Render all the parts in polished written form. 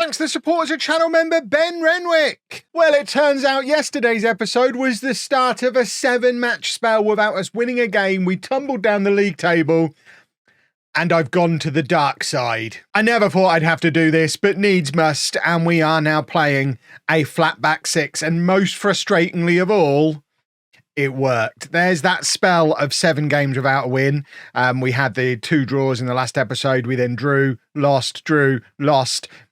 Thanks to the support as a channel member, Ben Renwick. Well, it turns out yesterday's episode was the start of a 7-match spell without us winning a game. We tumbled down the league table, and I've gone to the dark side. I never thought I'd have to do this, but needs must, and we are now playing a flat back 6, and most frustratingly of all, it worked. There's that spell of 7 games without a win. We had the 2 draws in the last episode. We then drew, lost. The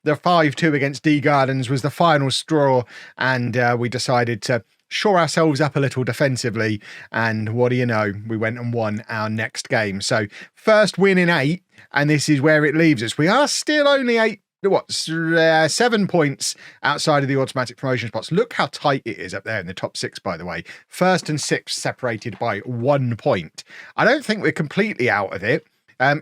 5-2 against D Gardens was the final straw, and we decided to shore ourselves up a little defensively. And what do you know? We went and won our next game. So first win in 8, and this is where it leaves us. We are still only 7 points outside of the automatic promotion spots. Look how tight it is up there in the top 6, by the way. First and 6th separated by 1 point. I don't think we're completely out of it.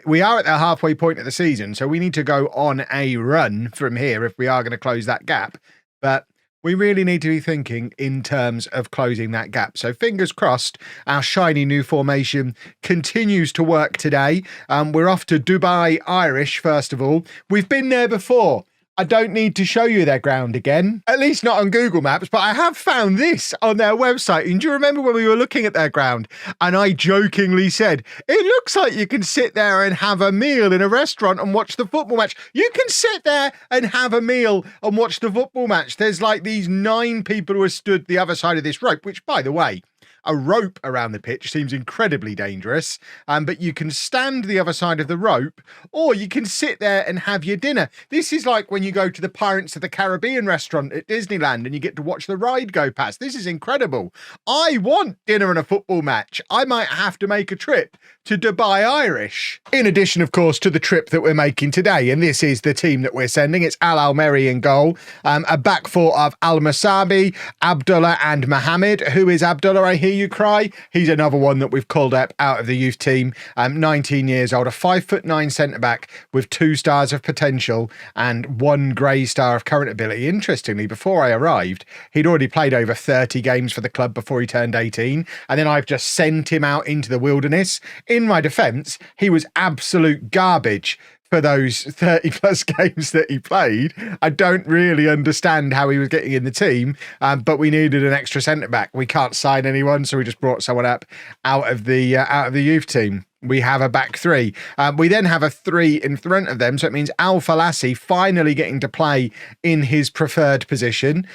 We are at the halfway point of the season, so we need to go on a run from here if we are going to close that gap. But we really need to be thinking in terms of closing that gap. So fingers crossed, our shiny new formation continues to work today. We're off to Dubai Irish, first of all. We've been there before. I don't need to show you their ground again, at least not on Google Maps, but I have found this on their website. And do you remember when we were looking at their ground and I jokingly said, it looks like you can sit there and have a meal in a restaurant and watch the football match. You can sit there and have a meal and watch the football match. There's like these 9 people who have stood the other side of this rope, which, by the way, a rope around the pitch seems incredibly dangerous, but you can stand the other side of the rope, or you can sit there and have your dinner. This is like when you go to the Pirates of the Caribbean restaurant at Disneyland and you get to watch the ride go past. This is incredible. I want dinner and a football match. I might have to make a trip to Dubai Irish. In addition, of course, to the trip that we're making today, and this is the team that we're sending. It's Al Almeri in goal, a back four of Al Masabi, Abdullah and Mohammed. Who is Abdullah? I hear you cry. He's another one that we've called up out of the youth team. 19 years old, a 5'9" centre back with 2 stars of potential and 1 grey star of current ability. Interestingly, before I arrived, he'd already played over 30 games for the club before he turned 18, and then I've just sent him out into the wilderness. In my defence, he was absolute garbage for those 30 plus games that he played. I don't really understand how he was getting in the team, but we needed an extra centre back. We can't sign anyone, so we just brought someone up out of the youth team. We have a back 3. We then have a 3 in front of them, so it means Al Falassi finally getting to play in his preferred position,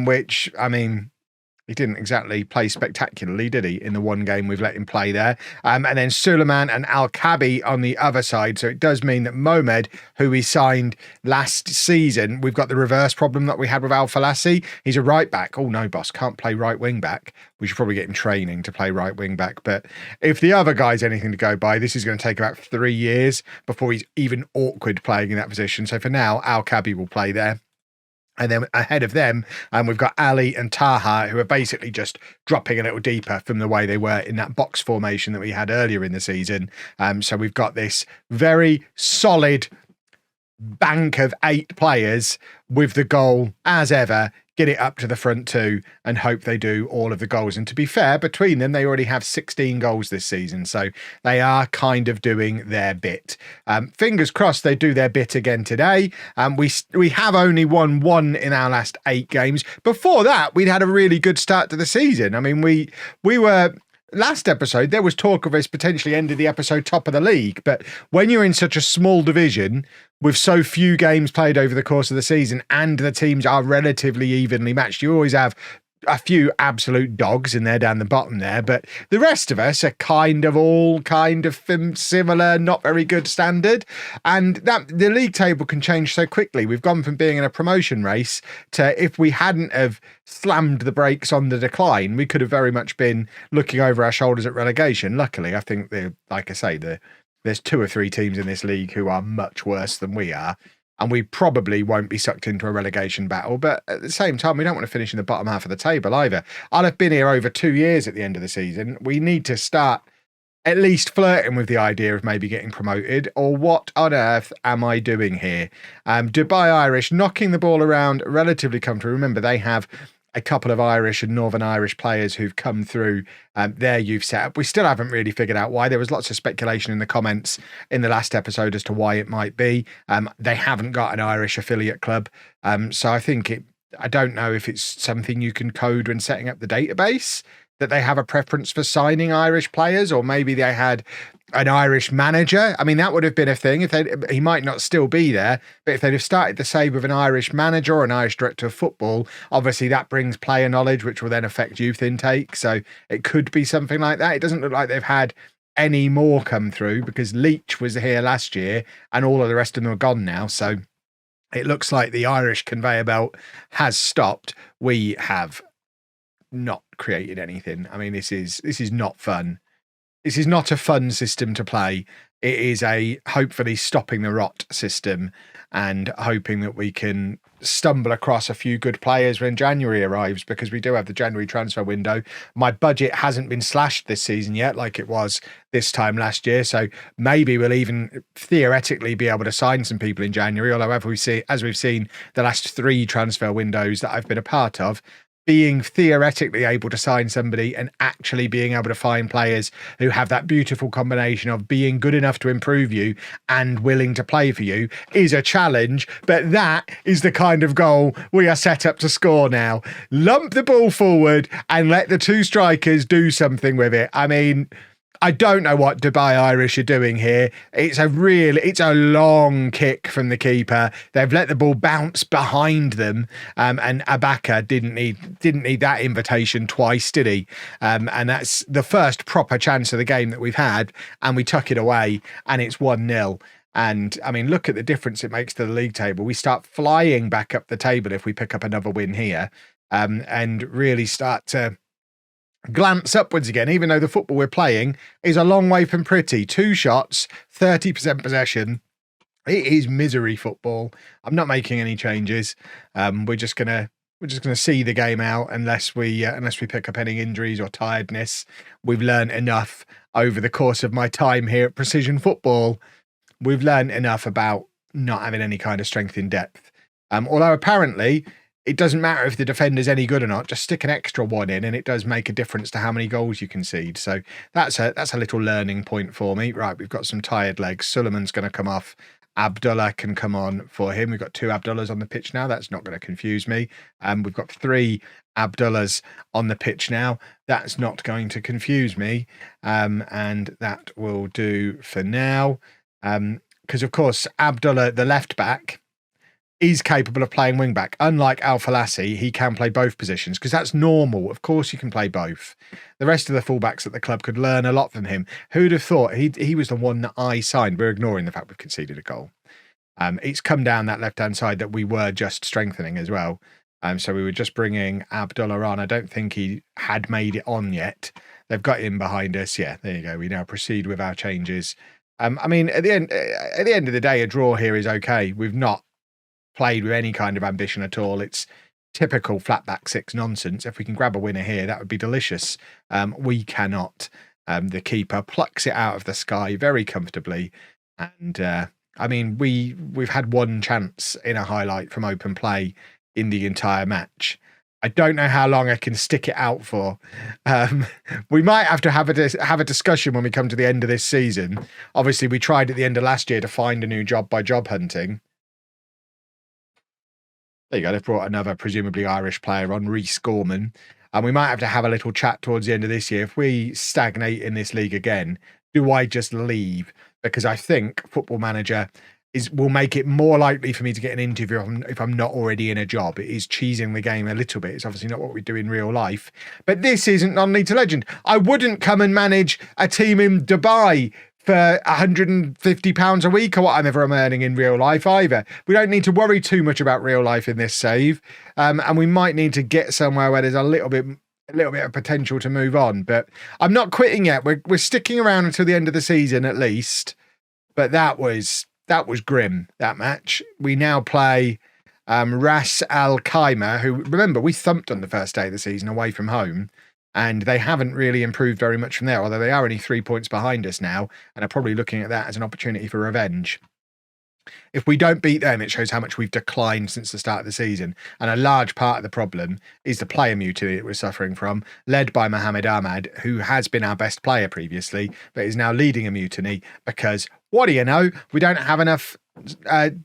which, I mean, he didn't exactly play spectacularly, did he, in the 1 game we've let him play there? And then Suleiman and Al-Kabi on the other side. So it does mean that Mohamed, who we signed last season, we've got the reverse problem that we had with Al Falassi. He's a right back. Oh, no, boss, can't play right wing back. We should probably get him training to play right wing back. But if the other guy's anything to go by, this is going to take about 3 years before he's even awkward playing in that position. So for now, Al-Kabi will play there. And then ahead of them, we've got Ali and Taha, who are basically just dropping a little deeper from the way they were in that box formation that we had earlier in the season. So we've got this very solid bank of 8 players with the goal, as ever, get it up to the front 2 and hope they do all of the goals. And to be fair, between them, they already have 16 goals this season. So they are kind of doing their bit. Fingers crossed they do their bit again today. We have only won 1 in our last 8 games. Before that, we'd had a really good start to the season. I mean, we were... Last episode, there was talk of us potentially ending the episode top of the league, but when you're in such a small division with so few games played over the course of the season and the teams are relatively evenly matched, you always have a few absolute dogs in there down the bottom there, but the rest of us are kind of similar, not very good standard, and that the league table can change so quickly. We've gone from being in a promotion race to, if we hadn't have slammed the brakes on the decline, we could have very much been looking over our shoulders at relegation. Luckily, I think like I say, there's 2 or 3 teams in this league who are much worse than we are, and we probably won't be sucked into a relegation battle. But at the same time, we don't want to finish in the bottom half of the table either. I'll have been here over 2 years at the end of the season. We need to start at least flirting with the idea of maybe getting promoted, or what on earth am I doing here? Dubai Irish knocking the ball around relatively comfortably. Remember, they have a couple of Irish and Northern Irish players who've come through their youth setup. We still haven't really figured out why. There was lots of speculation in the comments in the last episode as to why it might be. They haven't got an Irish affiliate club. So I think I don't know if it's something you can code when setting up the database, that they have a preference for signing Irish players, or maybe they had an Irish manager. I mean, that would have been a thing. He might not still be there, but if they'd have started the save with an Irish manager or an Irish director of football, obviously that brings player knowledge, which will then affect youth intake. So it could be something like that. It doesn't look like they've had any more come through, because Leach was here last year and all of the rest of them are gone now. So it looks like the Irish conveyor belt has stopped. We have not created anything. I mean, this is not fun. This is not a fun system to play. It is a hopefully stopping the rot system, and hoping that we can stumble across a few good players when January arrives, because we do have the January transfer window. My budget hasn't been slashed this season yet like it was this time last year, so maybe we'll even theoretically be able to sign some people in January, although as we've seen the last 3 transfer windows that I've been a part of, being theoretically able to sign somebody and actually being able to find players who have that beautiful combination of being good enough to improve you and willing to play for you is a challenge. But that is the kind of goal we are set up to score now. Lump the ball forward and let the 2 strikers do something with it. I mean, I don't know what Dubai Irish are doing here. It's a long kick from the keeper. They've let the ball bounce behind them, and Abaka didn't need that invitation twice, did he? And that's the first proper chance of the game that we've had, and we tuck it away, and it's 1-0. And I mean, look at the difference it makes to the league table. We start flying back up the table if we pick up another win here, and really start to glance upwards again, even though the football we're playing is a long way from pretty. 2 shots, 30% possession. It is misery football. I'm not making any changes. We're just gonna see the game out unless we pick up any injuries or tiredness. We've learned enough over the course of my time here at Precision Football. We've learned enough about not having any kind of strength in depth. Although apparently it doesn't matter if the defender's any good or not, just stick an extra 1 in and it does make a difference to how many goals you concede. So that's a little learning point for me. Right, we've got some tired legs. Suleiman's going to come off. Abdullah can come on for him. We've got 2 Abdullahs on the pitch now. That's not going to confuse me. We've got 3 Abdullahs on the pitch now. That's not going to confuse me. And that will do for now. Because, of course, Abdullah, the left back, is capable of playing wing back. Unlike Al Falassi, he can play both positions, because that's normal. Of course you can play both. The rest of the fullbacks at the club could learn a lot from him. Who'd have thought? He was the one that I signed. We're ignoring the fact we've conceded a goal. It's come down that left-hand side that we were just strengthening as well. So we were just bringing Abdullah on. I don't think he had made it on yet. They've got him behind us. Yeah, there you go. We now proceed with our changes. I mean, at the end of the day, a draw here is okay. We've not played with any kind of ambition at all. It's typical flat back 6 nonsense. If we can grab a winner here, that would be delicious. We cannot. The keeper plucks it out of the sky very comfortably. And I mean, we've had 1 chance in a highlight from open play in the entire match. I don't know how long I can stick it out for. We might have to have a discussion when we come to the end of this season. Obviously, we tried at the end of last year to find a new job by job hunting. There you go. They've brought another presumably Irish player on, Rhys Gorman. And we might have a little chat towards the end of this year. If we stagnate in this league again, do I just leave? Because I think Football Manager will make it more likely for me to get an interview if I'm not already in a job. It is cheesing the game a little bit. It's obviously not what we do in real life. But this isn't non-league to legend. I wouldn't come and manage a team in Dubai for £150 a week or whatever I'm earning in real life either. We don't need to worry too much about real life in this save. And we might need to get somewhere where there's a little bit of potential to move on. But I'm not quitting yet. We're sticking around until the end of the season at least. But that was grim, that match. We now play Ras Al-Khaimah, who, remember, we thumped on the first day of the season away from home. And they haven't really improved very much from there, although they are only 3 points behind us now and are probably looking at that as an opportunity for revenge. If we don't beat them, it shows how much we've declined since the start of the season. And a large part of the problem is the player mutiny that we're suffering from, led by Mohamed Ahmad, who has been our best player previously, but is now leading a mutiny because, what do you know, we don't have enough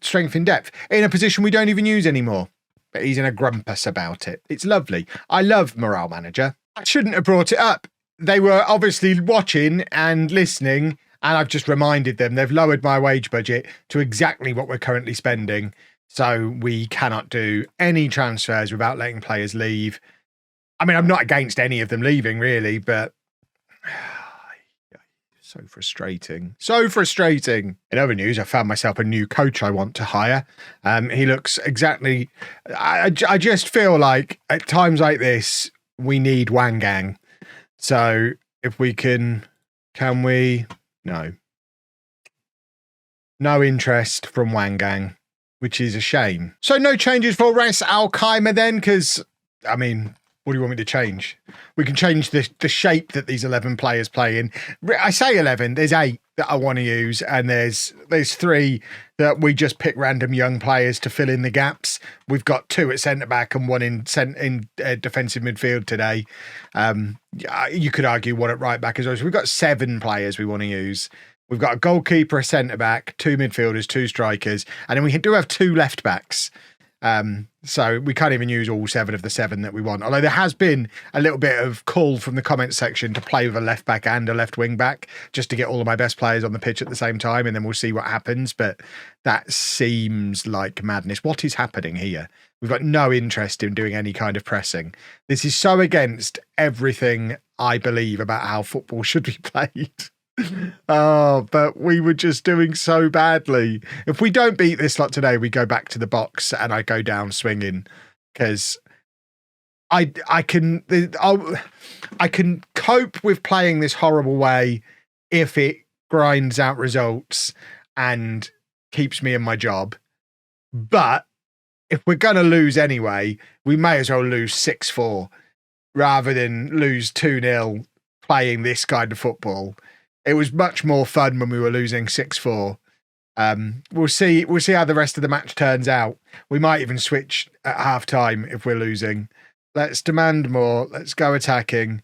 strength in depth in a position we don't even use anymore. But he's in a grumpus about it. It's lovely. I love Morale Manager. I shouldn't have brought it up. They were obviously watching and listening, and I've just reminded them they've lowered my wage budget to exactly what we're currently spending. So we cannot do any transfers without letting players leave. I mean, I'm not against any of them leaving, really, but so frustrating. So frustrating. In other news, I found myself a new coach I want to hire. He looks exactly... I just feel like at times like this, we need Wangang. So if we can we... No. No interest from Wangang, which is a shame. So no changes for Ras Al-Khaimah then, because, I mean, what do you want me to change? We can change the shape that these 11 players play in. I say 11, there's 8 that I want to use, and there's 3 that we just pick random young players to fill in the gaps. We've got 2 at centre-back and 1 in defensive midfield today. You could argue 1 at right-back as well. So we've got 7 players we want to use. We've got a goalkeeper, a centre-back, 2 midfielders, 2 strikers, and then we do have 2 left-backs. So we can't even use all 7 of the 7 that we want. Although there has been a little bit of call from the comments section to play with a left back and a left wing back just to get all of my best players on the pitch at the same time, and then we'll see what happens. But that seems like madness. What is happening here? We've got no interest in doing any kind of pressing. This is so against everything I believe about how football should be played. Oh, but we were just doing so badly. If we don't beat this lot today, we go back to the box and I go down swinging, because I can cope with playing this horrible way if it grinds out results and keeps me in my job. But if we're going to lose anyway, we may as well lose 6-4 rather than lose 2-0 playing this kind of football. It was much more fun when we were losing 6-4. We'll see how the rest of the match turns out. We might even switch at half time if we're losing. Let's demand more. Let's go attacking.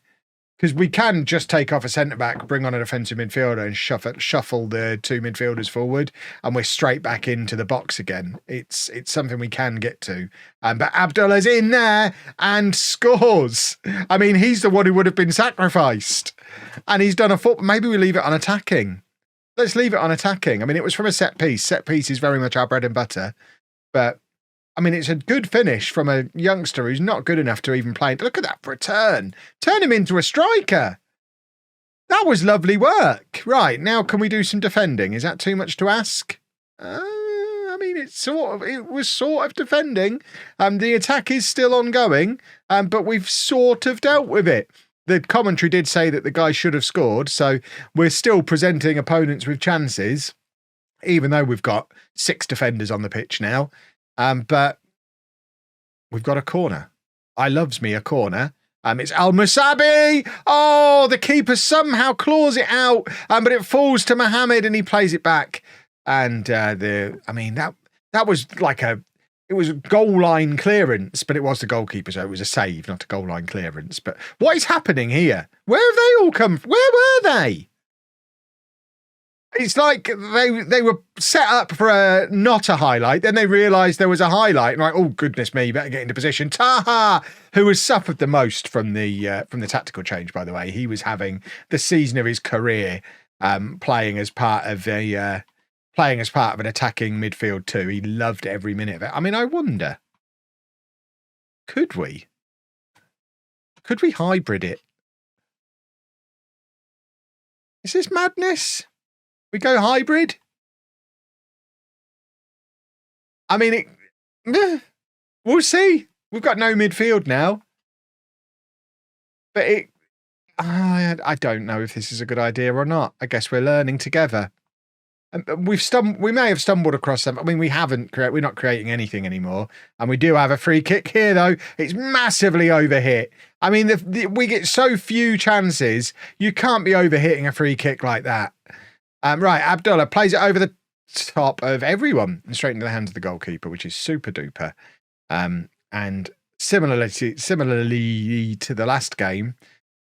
Because we can just take off a centre-back, bring on a defensive midfielder and shuffle the 2 midfielders forward, and we're straight back into the box again. It's something we can get to. But Abdullah's in there and scores. I mean, he's the one who would have been sacrificed. And he's done a foot. Maybe we leave it on attacking. Let's leave it on attacking. I mean, it was from a set piece. Set piece is very much our bread and butter. But, I mean, it's a good finish from a youngster who's not good enough to even play. Look at that return. Turn him into a striker. That was lovely work. Right, now can we do some defending? Is that too much to ask? I mean, it was sort of defending. The attack is still ongoing, but we've sort of dealt with it. The commentary did say that the guy should have scored, so we're still presenting opponents with chances, even though we've got 6 defenders on the pitch now. But we've got a corner. I loves me a corner. It's Al-Musabi. Oh, the keeper somehow claws it out, but it falls to Mohamed and he plays it back. And that was like it was a goal line clearance, but it was the goalkeeper, so it was a save, not a goal line clearance. But what is happening here? Where have they all come from? Where were they? It's like they were set up for not a highlight. Then they realised there was a highlight. And like, oh, goodness me, better get into position. Taha, who has suffered the most from the tactical change, by the way. He was having the season of his career playing as part of an attacking midfield too. He loved every minute of it. I mean, I wonder, could we hybrid it? Is this madness? We go hybrid? I mean, we'll see. We've got no midfield now. But I don't know if this is a good idea or not. I guess we're learning together. We may have stumbled across them. I mean, we're not creating anything anymore. And we do have a free kick here, though. It's massively overhit. I mean, we get so few chances. You can't be overhitting a free kick like that. Right, Abdullah plays it over the top of everyone and straight into the hands of the goalkeeper, which is super duper. And similarly to the last game,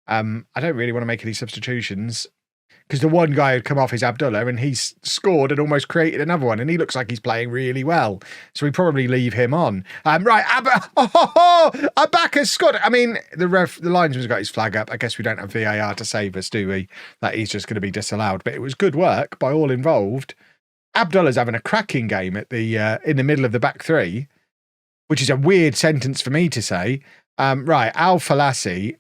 I don't really want to make any substitutions because the one guy who'd come off is Abdullah and he's scored and almost created another one and he looks like he's playing really well. So we probably leave him on. Right, Abaka's scored. I mean, the linesman's got his flag up. I guess we don't have VAR to save us, do we? That he's just going to be disallowed. But it was good work by all involved. Abdullah's having a cracking game at the in the middle of the back three, which is a weird sentence for me to say. Right, Al-Falassi,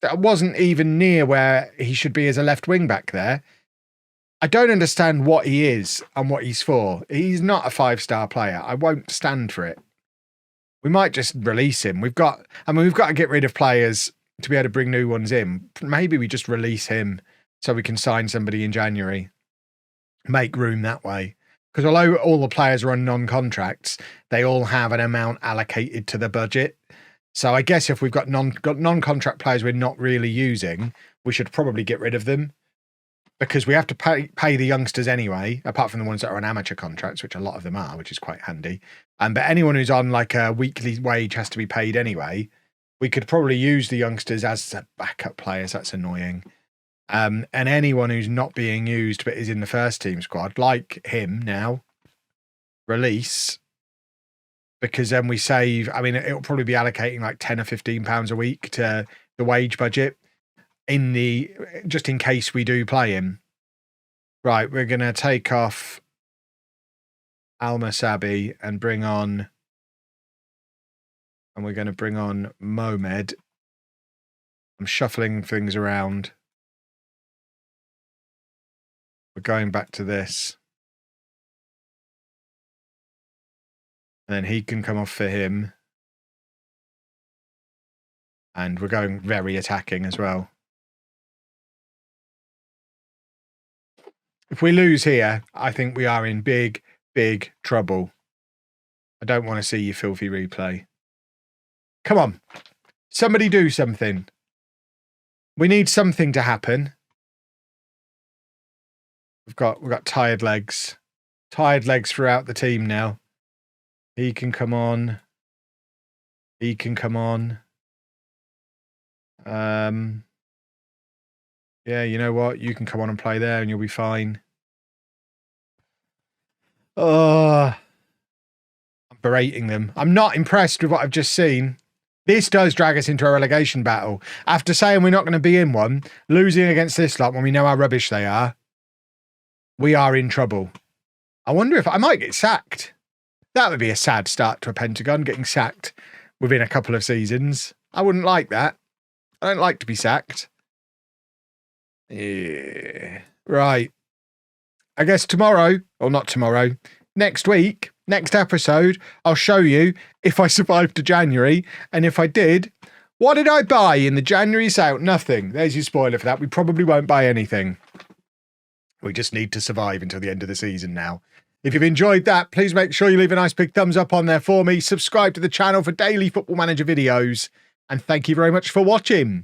that wasn't even near where he should be as a left wing back there. I don't understand what he is and what he's for. He's not a 5-star player. I won't stand for it. We might just release him. We've got to get rid of players to be able to bring new ones in. Maybe we just release him so we can sign somebody in January. Make room that way. Because although all the players are on non-contracts, they all have an amount allocated to the budget. So I guess if we've got non-contract players we're not really using, we should probably get rid of them because we have to pay the youngsters anyway, apart from the ones that are on amateur contracts, which a lot of them are, which is quite handy. But anyone who's on like a weekly wage has to be paid anyway. We could probably use the youngsters as backup players. That's annoying. And anyone who's not being used but is in the first team squad, like him now, release. Because then we save, I mean, it'll probably be allocating like £10 or £15 a week to the wage budget just in case we do play him. Right, we're going to take off Al-Masabi and we're going to bring on Mohamed. I'm shuffling things around. We're going back to this. And then he can come off for him. And we're going very attacking as well. If we lose here, I think we are in big, big trouble. I don't want to see your filthy replay. Come on. Somebody do something. We need something to happen. We've got tired legs. Tired legs throughout the team now. He can come on. He can come on. Yeah, you know what? You can come on and play there and you'll be fine. Oh, I'm berating them. I'm not impressed with what I've just seen. This does drag us into a relegation battle. After saying we're not going to be in one, losing against this lot when we know how rubbish they are, we are in trouble. I wonder if I might get sacked. That would be a sad start to a Pentagon, getting sacked within a couple of seasons. I wouldn't like that. I don't like to be sacked. Yeah. Right. I guess tomorrow, or not tomorrow, next week, next episode, I'll show you if I survived to January. And if I did, what did I buy in the January sale? Nothing. There's your spoiler for that. We probably won't buy anything. We just need to survive until the end of the season now. If you've enjoyed that, please make sure you leave a nice big thumbs up on there for me. Subscribe to the channel for daily Football Manager videos. And thank you very much for watching.